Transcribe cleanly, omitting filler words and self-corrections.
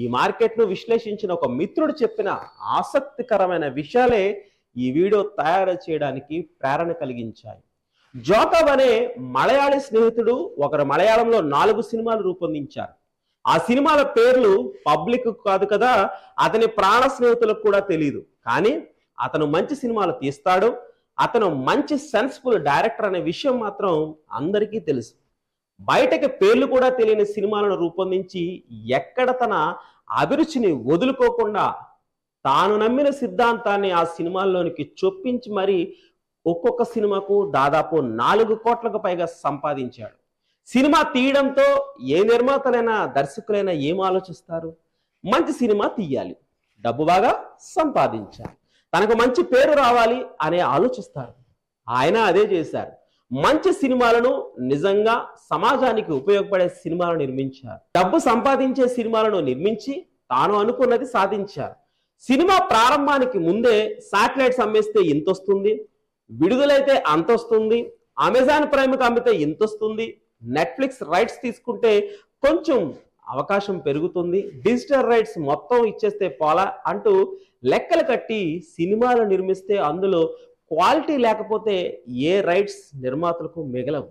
ఈ మార్కెట్ను విశ్లేషించిన ఒక మిత్రుడు చెప్పిన ఆసక్తికరమైన విషయాలే ఈ వీడియో తయారు చేయడానికి ప్రేరణ కలిగించాయి. జోకబ్ అనే మలయాళీ స్నేహితుడు ఒకరు మలయాళంలో 4 సినిమాలు రూపొందించారు. ఆ సినిమాల పేర్లు పబ్లిక్ కాదు కదా, అతని ప్రాణ స్నేహితులకు కూడా తెలియదు. కానీ అతను మంచి సినిమాలు తీస్తాడు, అతను మంచి సెన్స్ఫుల్ డైరెక్టర్ అనే విషయం మాత్రం అందరికీ తెలుసు. బయటకి పేర్లు కూడా తెలియని సినిమాలను రూపొందించి ఎక్కడ తన అభిరుచిని వదులుకోకుండా తాను నమ్మిన సిద్ధాంతాన్ని ఆ సినిమాల్లోనికి చొప్పించి మరి ఒక్కొక్క సినిమాకు దాదాపు 4 కోట్లకు పైగా సంపాదించాడు. సినిమా తీయడంతో ఏ నిర్మాతలైనా దర్శకులైనా ఏం ఆలోచిస్తారు? మంచి సినిమా తీయాలి, డబ్బు బాగా సంపాదించాలి, తనకు మంచి పేరు రావాలి అనే ఆలోచిస్తారు. ఆయన అదే చేశారు. మంచి సినిమాలను, నిజంగా సమాజానికి ఉపయోగపడే సినిమాలను నిర్మించారు. డబ్బు సంపాదించే సినిమాలను నిర్మించి తాను అనుకున్నది సాధించారు. సినిమా ప్రారంభానికి ముందే శాటిలైట్స్ అమ్మేస్తే ఇంత వస్తుంది, విడుదలైతే అంత వస్తుంది, అమెజాన్ ప్రైమ్కి అమ్మితే ఇంత వస్తుంది, నెట్ఫ్లిక్స్ రైట్స్ తీసుకుంటే కొంచెం అవకాశం పెరుగుతుంది, డిజిటల్ రైట్స్ మొత్తం ఇచ్చేస్తే పోలా అంటూ లెక్కలు కట్టి సినిమాలు నిర్మిస్తే అందులో క్వాలిటీ లేకపోతే ఏ రైట్స్ నిర్మాతలకు మిగలవు.